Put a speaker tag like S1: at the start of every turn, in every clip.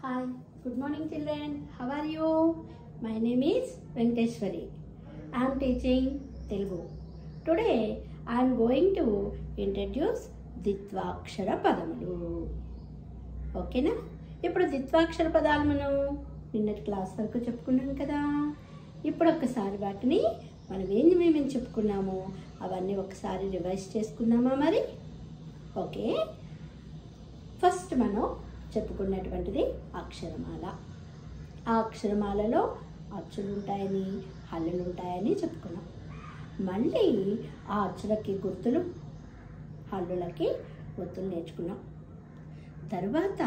S1: Hi, good morning children. How are you? My name is Venkateshwari. I am teaching Telugu. Today I am going to introduce ద్విత్వాక్షర పదములు. ఓకేనా? ఇప్పుడు ద్విత్వాక్షర పదాలు మనం నిన్నటి class వరకు చెప్పుకున్నాం కదా. ఇప్పుడు ఒక్కసారి వాటిని మనం ఏమేమి చెప్పుకున్నామో అవన్నీ ఒకసారి రివైజ్ చేసుకుందామా మరి? ఓకే, ఫస్ట్ మనం చెప్పుకున్నటువంటిది అక్షరమాల. ఆ అక్షరమాలలో అచ్చులు ఉంటాయని హల్లులు ఉంటాయని చెప్పుకున్నాం. మళ్ళీ ఆ అచ్చులకి గుర్తులు, హల్లులకి గుర్తులు నేర్చుకున్నాం. తర్వాత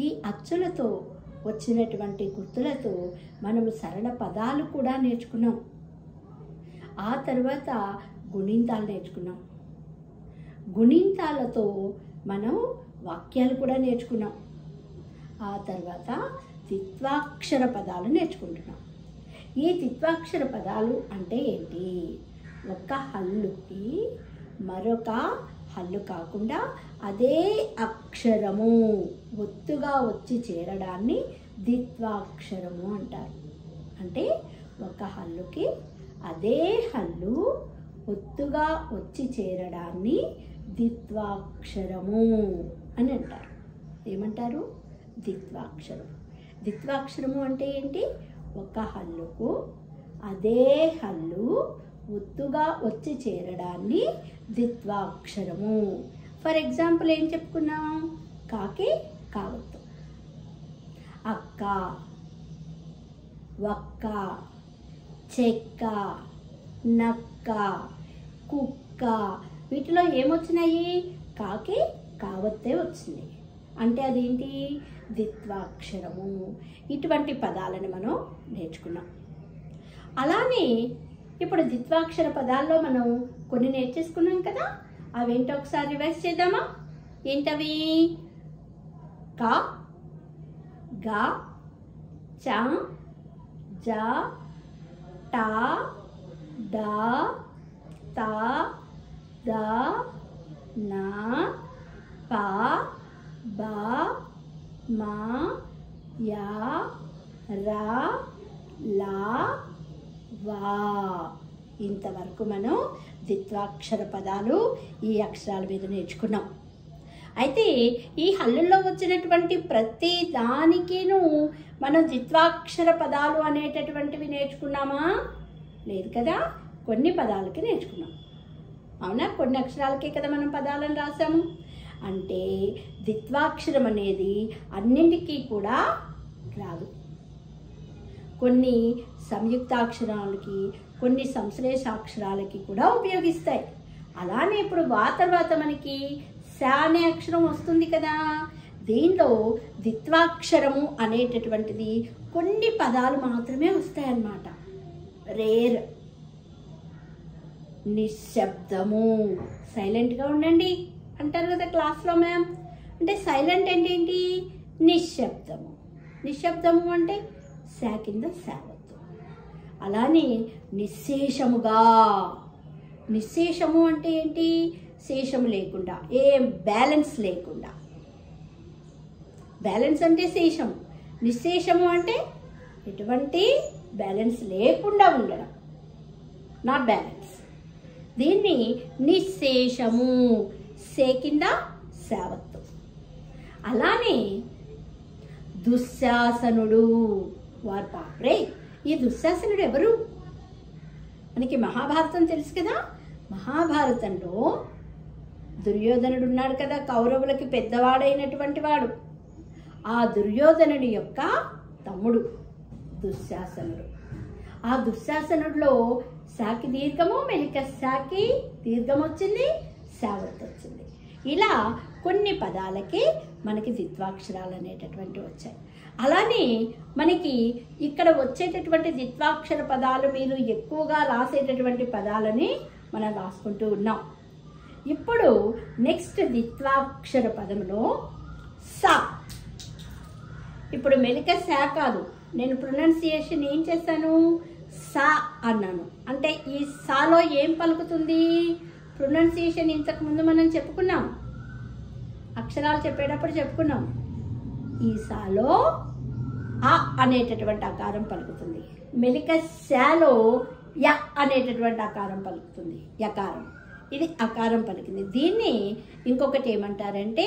S1: ఈ అచ్చులతో వచ్చినటువంటి గుర్తులతో మనము సరళ పదాలు కూడా నేర్చుకున్నాం. ఆ తర్వాత గుణింతాలు నేర్చుకున్నాం. గుణింతాలతో మనం వాక్యాలు కూడా నేర్చుకున్నాం. ఆ తర్వాత ద్విత్వాక్షర పదాలు నేర్చుకుంటున్నాం. ఈ ద్విత్వాక్షర పదాలు అంటే ఏంటి? ఒక హల్లుకి మరొక హల్లు కాకుండా అదే అక్షరము ఒత్తుగా వచ్చి చేరడాన్ని ద్విత్వాక్షరము అంటారు. అంటే ఒక హల్లుకి అదే హల్లు ఒత్తుగా వచ్చి చేరడాన్ని ద్విత్వాక్షరము అని అంటారు. ఏమంటారు? ద్విత్వాక్షరం. ద్విత్వాక్షరము అంటే ఏంటి? ఒక హల్లుకు అదే హల్లు ఒత్తుగా వచ్చి చేరడాన్ని ద్విత్వాక్షరము. ఫర్ ఎగ్జాంపుల్ ఏం చెప్పుకున్నాం? కాకి కావత్తు, అక్క, వక్క, చెక్క, నక్క, కుక్క. వీటిలో ఏమొచ్చినాయి? కాకి కావత్తే వచ్చింది. అంటే అదేంటి? ద్విత్వాక్షరము. ఇటువంటి పదాలను మనం నేర్చుకున్నాం. అలానే ఇప్పుడు ద్విత్వాక్షర పదాల్లో మనం కొన్ని నేర్చేసుకున్నాం కదా. అవేంటో ఒకసారి రివైజ్ చేద్దామా? ఏంటవి? క, గ, చ, జ, ట, డ, త, ద, న, ప, బ, మ, య, ర, ల, వ. ఇంతవరకు మనం ద్విత్వాక్షర పదాలు ఈ అక్షరాల మీద నేర్చుకున్నాం. అయితే ఈ హల్లుల్లో వచ్చినటువంటి ప్రతి దానికిను మనం ద్విత్వాక్షర పదాలు అనేటటువంటివి నేర్చుకున్నామా? లేదు కదా. కొన్ని పదాలకి నేర్చుకున్నాం. అవునా? కొన్ని అక్షరాలకే కదా మనం పదాలను రాసాము. అంటే ద్విత్వాక్షరం అనేది అన్నింటికీ కూడా రాదు. కొన్ని సంయుక్తాక్షరాలకి, కొన్ని సంశ్లేషాక్షరాలకి కూడా ఉపయోగిస్తాయి. అలానే ఇప్పుడు తర్వాత మనకి స అనే అక్షరం వస్తుంది కదా. దీంట్లో ద్విత్వాక్షరము అనేటటువంటిది కొన్ని పదాలు మాత్రమే వస్తాయన్నమాట. రేర్, నిశ్శబ్దము, సైలెంట్గా ఉండండి అంటారు కదా క్లాస్లో మ్యామ్. అంటే సైలెంట్ అంటే ఏంటి? నిశ్శబ్దము. నిశ్శబ్దము అంటే శా కింద శావత్తు. అలానే నిశ్శేషముగా. నిశ్శేషము అంటే ఏంటి? శేషము లేకుండా, ఏం బ్యాలెన్స్ లేకుండా. బ్యాలెన్స్ అంటే శేషము. నిశ్శేషము అంటే ఎటువంటి బ్యాలెన్స్ లేకుండా ఉండడం, నాట్ బ్యాలెన్స్. దీన్ని నిశ్శేషము, సే కింద శావత్తు. అలానే దుశ్శాసనుడు. వారు పాపరే. ఈ దుశ్శాసనుడు ఎవరు? మనకి మహాభారతం తెలుసు కదా. మహాభారతంలో దుర్యోధనుడు ఉన్నాడు కదా, కౌరవులకి పెద్దవాడైనటువంటి వాడు. ఆ దుర్యోధనుడి యొక్క తమ్ముడు దుశ్శాసనుడు. ఆ దుశ్శాసనుడిలో శాకి దీర్ఘము, మెలిక శాకి దీర్ఘం వచ్చింది, శావత్తు వచ్చింది. ఇలా కొన్ని పదాలకి మనకి ద్విత్వాక్షరాలు అనేటటువంటి వచ్చాయి. అలానే మనకి ఇక్కడ వచ్చేటటువంటి ద్విత్వాక్షర పదాలు మీరు ఎక్కువగా రాసేటటువంటి పదాలని మనం రాసుకుంటూ ఉన్నాం. ఇప్పుడు నెక్స్ట్ ద్విత్వాక్షర పదంలో సా. ఇప్పుడు మెలిక సా కాదు, నేను ప్రొనౌన్సియేషన్ ఏం చేశాను? సా అన్నాను. అంటే ఈ సాలో ఏం పలుకుతుంది? ప్రొనౌన్సియేషన్ ఇంతకుముందు మనం చెప్పుకున్నాం. అక్షరాలు చెప్పేటప్పుడు చెప్పుకున్నాం. ఈ సాలో ఆ అనేటటువంటి ఆకారం పలుకుతుంది. మెలిక శాలో య అనేటటువంటి ఆకారం పలుకుతుంది, యకారం. ఇది అకారం పలికింది. దీన్ని ఇంకొకటి ఏమంటారంటే,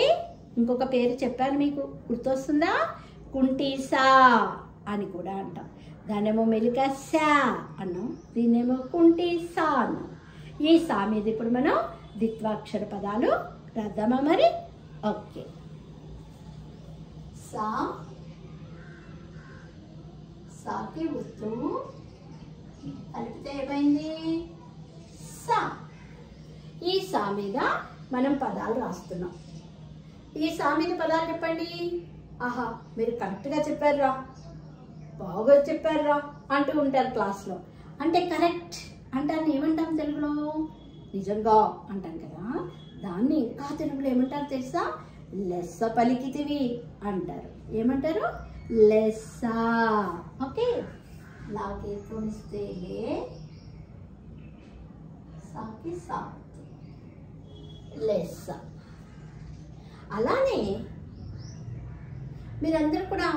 S1: ఇంకొక పేరు చెప్పాను మీకు, గుర్తొస్తుందా? కుంటీసా అని కూడా అంటాం. దాన్నేమో మెలిక శా అన్నాం, దీన్నేమో కుంటీసా అన్నాం. ఈ సా మీద ఇప్పుడు మనం ద్విత్వాక్షర పదాలు రాద్దామా మరి? ఓకే. సా, సాకి వస్తూ కలిపితే ఏమైంది? సా. ఈ సా మీద మనం పదాలు రాస్తున్నాం. ఈ సా మీద పదాలు చెప్పండి. ఆహా, మీరు కరెక్ట్గా చెప్పారురా, బాగా చెప్పారురా అంటూ ఉంటారు క్లాస్లో. అంటే కరెక్ట్ అంటాను ఏమంటాం తెలుగులో? నిజంగా అంటాం కదా. దాన్ని ఇంకా తెలుగులో ఏమంటారు తెలుసా? లెస్స పలికితివి అంటారు. ఏమంటారు? లెస్స. ఓకే. లాగే కొనిస్తే సాకి సా, లెస్స. అలానే మీరందరూ కూడా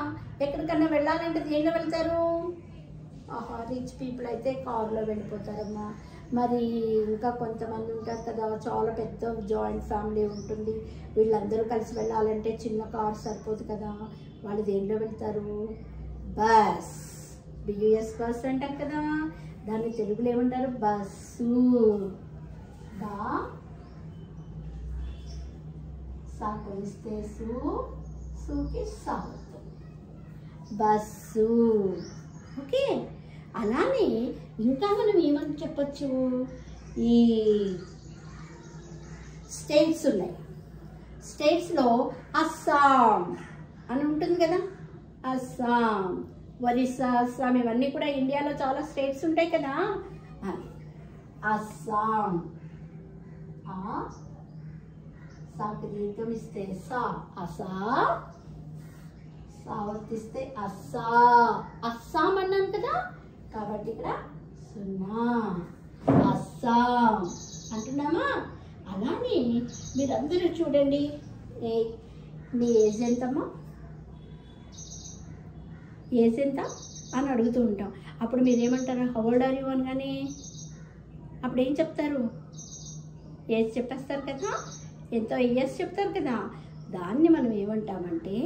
S1: ఎక్కడికన్నా వెళ్ళాలంటే దేనిలో వెళ్తారు? ఆహా, రిచ్ పీపుల్ అయితే కారులో వెళ్ళిపోతారమ్మా. మరి ఇంకా కొంతమంది ఉంటారు కదా, చాలా పెద్ద జాయింట్ ఫ్యామిలీ ఉంటుంది, వీళ్ళందరూ కలిసి వెళ్ళాలంటే చిన్న కార్ సరిపోదు కదా, వాళ్ళు దేనిలో వెళ్తారు? బస్. బియూఎస్ బస్ అంటారు కదా, దాన్ని తెలుగులో ఏమంటారు? బస్సు. బా సా కొలిస్తే సు, సుకి సాగుతూ బస్సు. ఓకే. అలానే ఇంకా మనం ఏమని చెప్పచ్చు? ఈ స్టేట్స్ ఉన్నాయి. స్టేట్స్లో అస్సాం అని ఉంటుంది కదా, అస్సాం, ఒరిస్సా, అస్సాం, ఇవన్నీ కూడా ఇండియాలో చాలా స్టేట్స్ ఉంటాయి కదా. అస్సాం. సాకి దీర్ఘం ఇస్తే సా, అసా. సావర్తిస్తే అస్సా, అస్సాం అన్నాం కదా, కాబట్టి ఇక్కడ సున్నా, అస్సాం అంటున్నామా? అలానే మీరందరూ చూడండి, మీ ఏజ్ ఎంతమ్మా, ఏజ్ ఎంత అని అడుగుతూ ఉంటాం. అప్పుడు మీరేమంటారు? హౌ ఓల్డ్ ఆర్ యు అనగానే అప్పుడు ఏం చెప్తారు? ఏజ్ చెప్పేస్తారు కదా, ఎంతో ఇయర్స్ చెప్తారు కదా. దాన్ని మనం ఏమంటామంటే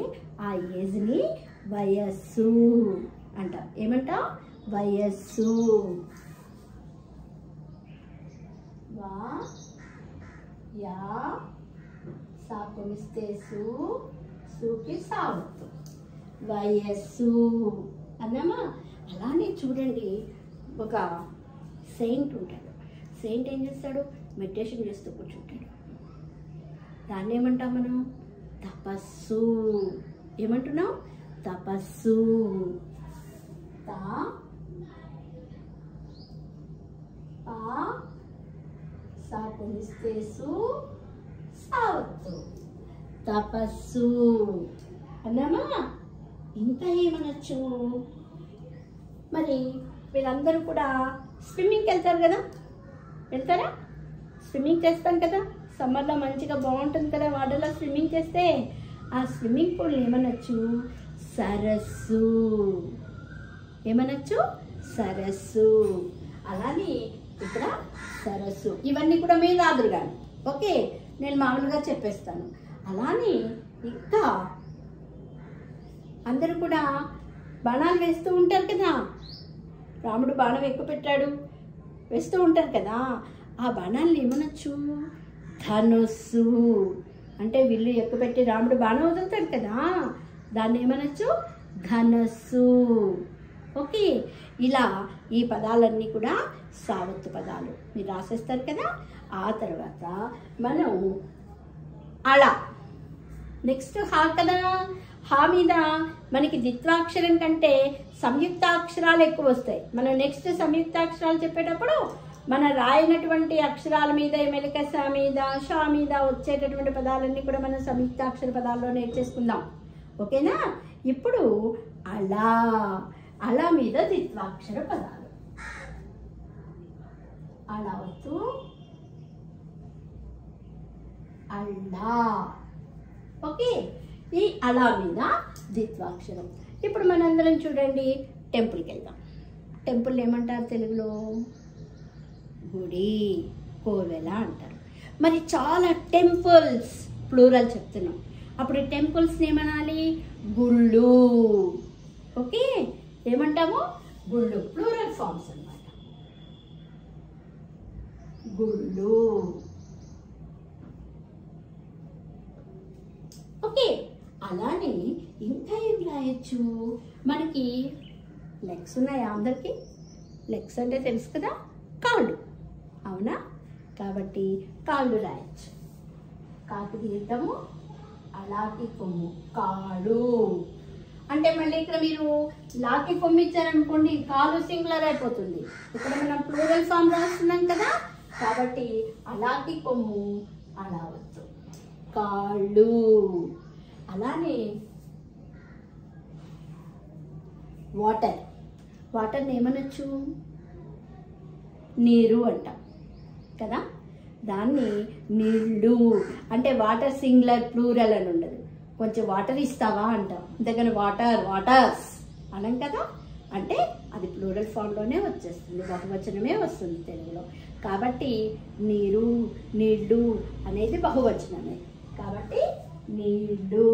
S1: ఆ ఏజ్ని వయస్సు అంటాం. ఏమంటాం? వయస్సు. వా యా సా కొలిస్తే సు, సుకి సావత్తు, వయస్సు అన్నామా? అలానే చూడండి, ఒక సెయింట్ ఉంటాడు. సెయింట్ ఏం చేస్తాడు? మెడిటేషన్ చేస్తూ కూర్చుంటాడు. దాన్ని ఏమంటాం మనం? తపస్సు. ఏమంటున్నాం? తపస్సు. తా పా సా కొలిస్తే సు, సావత్తు, తపస్సు అన్నామా? ఇంకా ఏమనొచ్చు మరి? వీళ్ళందరూ కూడా స్విమ్మింగ్కి వెళ్తారు కదా, వెళ్తారా? స్విమ్మింగ్ చేస్తాం కదా, సమ్మర్లో మంచిగా బాగుంటుంది కదా వాటర్లో స్విమ్మింగ్ చేస్తే. ఆ స్విమ్మింగ్ పూల్ ఏమనొచ్చు? సరస్సు. ఏమనొచ్చు? సరస్సు. అలానే ఇక్కడ సరస్సు. ఇవన్నీ కూడా మీరు రాదురు కానీ, ఓకే, నేను మామూలుగా చెప్పేస్తాను. అలానే ఇంకా అందరూ కూడా బాణాలు వేస్తూ ఉంటారు కదా. రాముడు బాణం ఎక్కువ పెట్టాడు, వేస్తూ ఉంటారు కదా. ఆ బాణాలను ఏమనొచ్చు? ధనుస్సు. అంటే విల్లు ఎక్కుపెట్టి రాముడు బాణం వదులుతాడు కదా, దాన్ని ఏమనొచ్చు? ధనస్సు. ఓకే. ఇలా ఈ పదాలన్నీ కూడా సావత్తు పదాలు. మీరు రాసేస్తారు కదా. ఆ తర్వాత మనం అలా నెక్స్ట్ హా కదా. హా మీద మనకి ద్విత్వాక్షరం కంటే సంయుక్తాక్షరాలు ఎక్కువ వస్తాయి. మనం నెక్స్ట్ సంయుక్తాక్షరాలు చెప్పేటప్పుడు మన రాయనటువంటి అక్షరాల మీద, మెలిక సా మీద, షా మీద వచ్చేటటువంటి పదాలన్నీ కూడా మనం సంయుక్తాక్షర పదాల్లో నేర్చేసుకుందాం. ఓకేనా? ఇప్పుడు అలా, అలా మీద ద్విత్వాక్షర పదాలు. అలా వస్తూ అల్లా. ఓకే. ఈ అలా మీద ద్విత్వాక్షరం. ఇప్పుడు మనందరం చూడండి టెంపుల్కి వెళ్దాం. టెంపుల్ ఏమంటారు తెలుగులో? గుడి, కోవెల అంటారు. మరి చాలా టెంపుల్స్ ప్లూరల్ చెప్తున్నాం. అప్పుడు టెంపుల్స్ని ఏమనాలి? గుళ్ళు. ఓకే, ఏమంటాము? గుళ్ళు. ప్లూరల్ ఫార్మ్స్ అన్నమాట. గుళ్ళు. ఓకే, అలానే ఇంకా ఏం రాయొచ్చు? మనకి లెగ్స్ ఉన్నాయా అందరికీ? లెగ్స్ అంటే తెలుసు కదా, కాళ్ళు. అవునా? కాబట్టి కాళ్ళు రాయొచ్చు. కాకి తీద్దాము, అలాకి కొమ్ము, కాళ్ళు. అంటే మళ్ళీ ఇక్కడ మీరు లాకి కొమ్ము ఇచ్చారనుకోండి, కాలు సింగులర్ అయిపోతుంది. ఇక్కడ మనం ప్లూరల్ ఫామ్ రాస్తున్నాం కదా, కాబట్టి అలాకి కొమ్ము, అలా వద్దు, కాళ్ళు. అలానే వాటర్. వాటర్ని ఏమనొచ్చు? నీరు అంటాం కదా, దాన్ని నీళ్ళు. అంటే వాటర్ సింగులర్ ప్లూరల్ అని ఉండదు. కొంచెం వాటర్ ఇస్తావా అంటాం, అంతేగాని వాటర్ వాటర్స్ అనం కదా. అంటే అది ప్లూరల్ ఫామ్లోనే వచ్చేస్తుంది, బహువచనమే వస్తుంది తెలుగులో. కాబట్టి నీరు, నీళ్ళు అనేది బహువచనమే. కాబట్టి నీళ్ళు.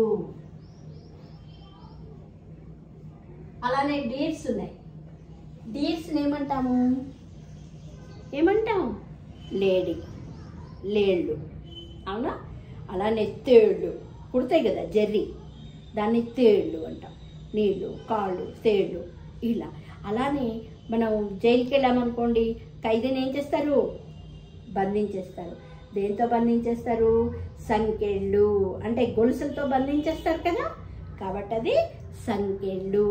S1: అలానే డీర్స్ ఉన్నాయి. డీర్స్ని ఏమంటాము? ఏమంటాం? లేడీ, లేళ్ళు. అవునా? అలానే తేళ్ళు పుడతాయి కదా, జర్రీ, దాన్ని తేళ్ళు అంటాం. నీళ్ళు, కాళ్ళు, తేళ్ళు ఇలా. అలానే మనం జైలుకి వెళ్ళామనుకోండి, ఖైదీని ఏం చేస్తారు? బంధించేస్తారు. దేంతో బంధించేస్తారు? సంకెళ్ళు, అంటే గొలుసులతో బంధించేస్తారు కదా, కాబట్టి అది సంకెళ్ళు.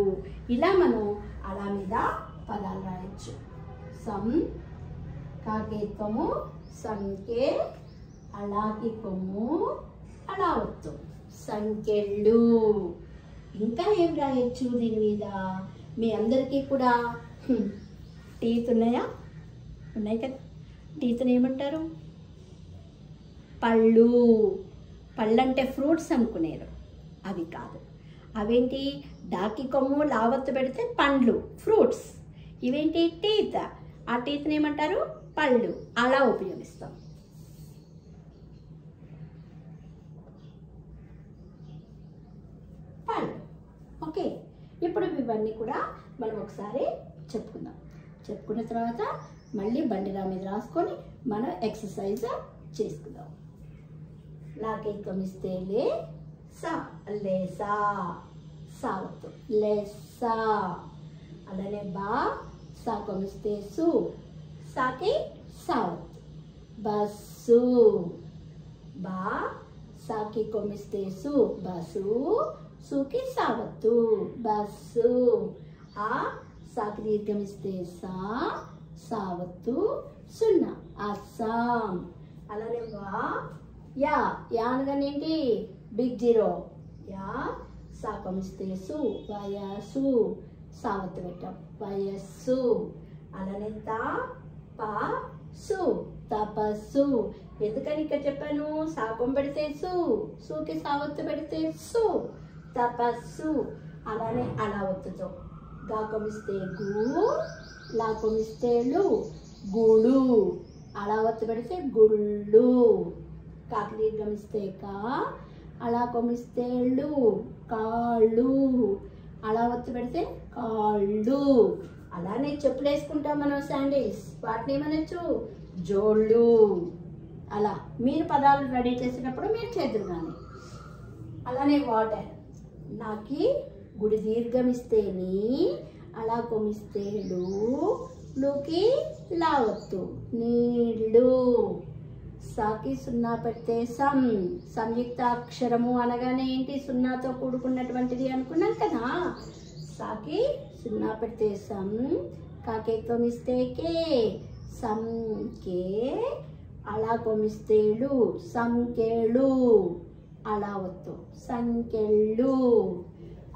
S1: ఇలా మనం అలా మీద పదాలు రాయొచ్చు. సం, కాకేత్వము, సంఖ్య, అలాకి కొమ్ము, అలా వత్తు, సంఖ్యలు. ఇంకా ఏం రాయొచ్చు దీని మీద? మీ అందరికీ కూడా టీత్ ఉన్నాయా? ఉన్నాయి కదా. టీత్ని ఏమంటారు? పళ్ళు. పళ్ళు అంటే ఫ్రూట్స్ అనుకునేరు, అవి కాదు. అవేంటి? డాకి కొమ్ము, లావత్తు పెడితే పండ్లు, ఫ్రూట్స్. ఇవేంటి? టీత్. ఆ టీత్ని ఏమంటారు? పళ్ళు. అలా ఉపయోగిస్తాం. పళ్ళు. ఓకే, ఇప్పుడు ఇవన్నీ కూడా మనం ఒకసారి చెప్పుకుందాం. చెప్పుకున్న తర్వాత మళ్ళీ బండిరా మీద రాసుకొని మనం ఎక్సర్సైజ్ చేసుకుందాం. లాకేత్వమిస్తే లే, సా, లేసా, సావత్తు, లేసా. అలానే బా, సా కొమిస్తే సు, సాకి సావత్తు, బస్సు. బా, సాకి కొమిస్తే సు, బస్సు, సుకి సావత్తు, బస్సు. ఆ, సాకి దీర్ఘమిస్తే సా, సావత్తు, సున్నా, అస్సాం. అలానే వా, యా, యా అనగానేంటి? Big zero. యా, సా కొమిస్తే సు, వయసు, సావత్తు పెట్టాం, వయస్సు. అలానే తా, పా, సు, తపస్సు. ఎందుకని ఇక్కడ చెప్పాను? సాకం పెడితే సు, సుకి సావత్తు పెడితే సు, తపస్సు. అలానే అలా ఒత్తుతో గా కొమిస్తే గు, లా కొమిస్తే లు, గుడు. అలా ఒత్తు పెడితే గుళ్ళు. కాకి దీర్ఘమిస్తే కా, అలా కొమిస్తే లు, కాళ్ళు. అలా ఒత్తు పెడితే కాళ్ళు. అలానే చెప్పులు వేసుకుంటాం మనం, శాండిల్స్, వాటిని ఏమనొచ్చు? జోళ్ళు. అలా మీరు పదాలు రెడీ చేసినప్పుడు మీరు చేతులు కానీ. అలానే వాటర్. నాకి గుడి దీర్ఘమిస్తేని, అలా కొమిస్తేడు, లుకి లావత్తు, నీళ్ళు. సాకి సున్నా పెడితే సం, సంయుక్తాక్షరము అనగానే ఏంటి? సున్నాతో కూడుకున్నటువంటిది అనుకున్నాం కదా. సాకి సున్నా పెడితే సం, కాకేత్వమిస్తే కే, సంకే, అలా కొమిస్తేడు, సంకేళ్ళు. అలా వత్తు, సంకెళ్ళు.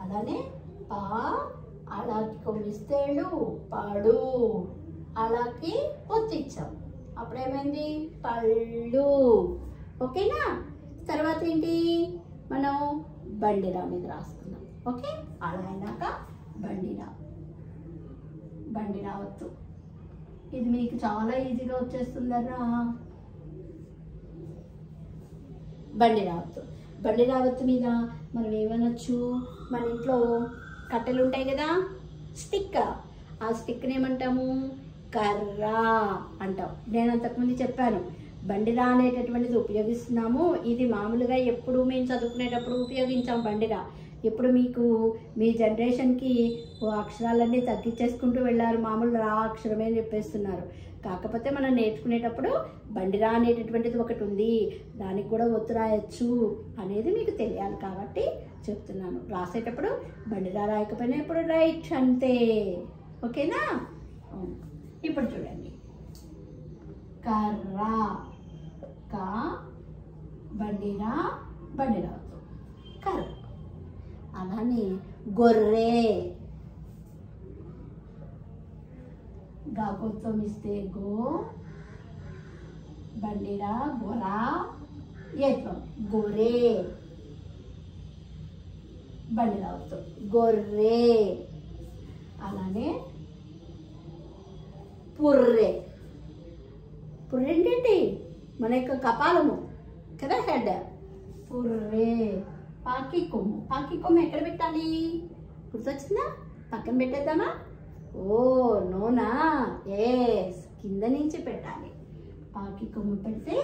S1: అలానే పా, అలాకి కొమిస్తేడు, పాడు. అలాకి ఒత్తిచ్చాం, అప్పుడేమైంది? పళ్ళు. ఓకేనా? తర్వాత ఏంటి? మనం బండిరా మీద రాసుకున్నాం. ఓకే, అలా అయినాక బండిరా, బండి రావత్తు. ఇది మీకు చాలా ఈజీగా వచ్చేస్తుందరా. బండి రావత్తు. బండి రావత్తు మీద మనం ఏమనొచ్చు, మన ఇంట్లో కట్టెలు ఉంటాయి కదా, స్టిక్. ఆ స్టిక్ని ఏమంటాము, కర్ర అంటాం. నేను అంతకుముందు చెప్పాను, బండిరా అనేటటువంటిది ఉపయోగిస్తున్నాము. ఇది మామూలుగా ఎప్పుడు మేము చదువుకునేటప్పుడు ఉపయోగించాం బండిరా. ఇప్పుడు మీకు మీ జనరేషన్కి అక్షరాలన్నీ తగ్గించేసుకుంటూ వెళ్ళారు, మామూలు రా అక్షరమే చెప్పేస్తున్నారు. కాకపోతే మనం నేర్చుకునేటప్పుడు బండిరా అనేటటువంటిది ఒకటి ఉంది, దానికి కూడా ఒత్తు రాయొచ్చు అనేది మీకు తెలియాలి కాబట్టి చెప్తున్నాను. రాసేటప్పుడు బండిరా రాయకపోయినా ఇప్పుడు రైట్ అంతే. ఓకేనా? ఇప్పుడు చూడండి, కర్ర, కా, బండిరా, బండిరా కర్ర. అలానే గొర్రె, గాకొత్తం ఇస్తే గో, బండిరా, గొరా, ఏత్వం గొర్రె, బండిరా వస్తాం గొర్రె. అలానే పుర్రె. పుర్రె ఏంటండి, మన యొక్క కపాలము కదా, హెడ్. పుర్రె. పాకి కొమ్ము. పాకి కొమ్ము ఎక్కడ పెట్టాలి, గుర్తొచ్చిందా? పక్కన పెట్టేద్దామా? ఓ నోనా, ఎస్, కింద నుంచి పెట్టాలి. పాకి కొమ్ము పెడితే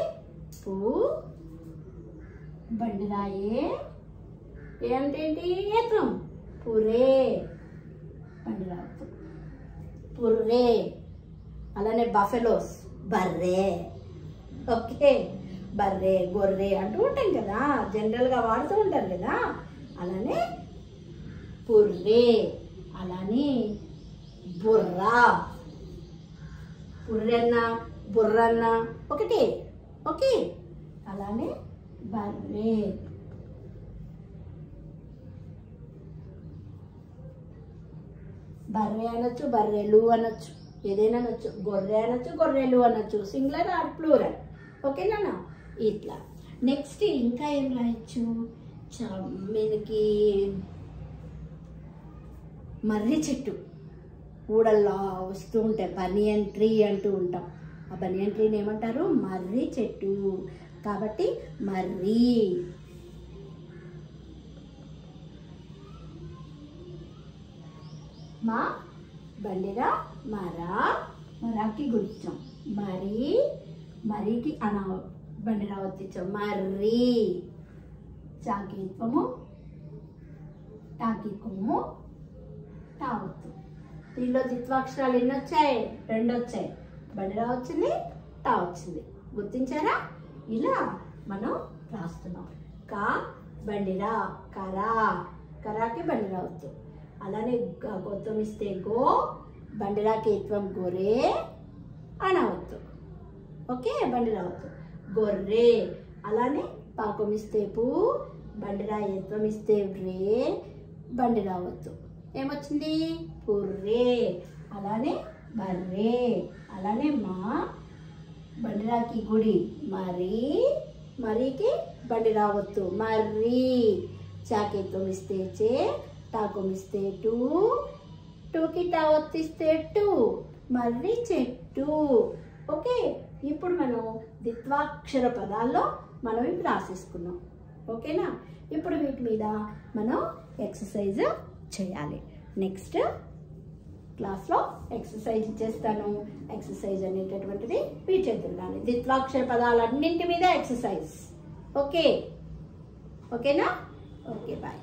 S1: పూ, బండిరాయే, ఏంటేంటి ఏత్రం, పురే, బండిరావు, పుర్రే. అలానే బఫెలోస్, బర్రె. ఓకే, బర్రె, గొర్రె అంటూ ఉంటాం కదా, జనరల్గా వాడుతూ ఉంటారు కదా. అలానే పుర్రే. అలానే బుర్రా. పుర్రెన్న, బుర్రన్న ఒకటే. ఓకే, అలానే బర్రె. బర్రె అనొచ్చు, బర్రెలు అనొచ్చు, ఏదైనా అనొచ్చు. గొర్రె అనొచ్చు, గొర్రెలు అనొచ్చు, సింగులర్ ఆర్ ప్లూరల్. ఓకేనా? ఇట్లా. నెక్స్ట్ ఇంకా ఏం రాయొచ్చు, మీదకి మర్రి చెట్టు ఊడల్లా వస్తూ ఉంటాయి, బనియన్ ట్రీ అంటూ ఉంటాం. ఆ బనియన్ ట్రీని ఏమంటారు, మర్రి చెట్టు. కాబట్టి మర్రి. మా, బండిరా, మరా, మరాకి గుర్తించాం. మరి, మరికి అనా బండిరా వచ్చాం, మర్రి. చాకిత్వము, టాకిత్వము, టావత్తు. దీనిలో ద్విత్వాక్షరాలు ఎన్ని వచ్చాయి, 2 వచ్చాయి. బండిరా వచ్చింది, టా వచ్చింది. గుర్తించారా? ఇలా మనం రాస్తున్నాం. కా, బండిరా, కరా, కరాకి బండిరా వద్దు. అలానే గొత్తం ఇస్తే గో, బండిరాకి ఏత్వం గొర్రె అనవద్దు. ఓకే, బండిరా వద్దు గొర్రె. అలానే పాకం ఇస్తే పూ, బండిరా ఏత్వం ఇస్తే రే, బండి రావద్దు. ఏమొచ్చింది, పుర్రే. అలానే బర్రె. అలానే మా, బండిరాకి గుడి, మరి, మరికి బండి రావద్దు, మర్రి. చాకేత్వం ఇస్తే చే, టాకం ఇస్తే టూ, టూకి టా ఒత్తిస్తే టూ, మర్రి చెట్టు. ఓకే, ఇప్పుడు మనం ద్విత్వాక్షర పదాల్లో మనం ఇవి రాసేసుకున్నాం. ఓకేనా? ఇప్పుడు వీటి మీద మనం ఎక్సర్సైజ్ చేయాలి. నెక్స్ట్ క్లాస్లో ఎక్సర్సైజ్ చేస్తాను. ఎక్సర్సైజ్ అనేటటువంటిది మీ చేద్దాం. ద్విత్వాక్షర పదాలన్నింటి మీద ఎక్సర్సైజ్. ఓకే, ఓకేనా? Okay, bye.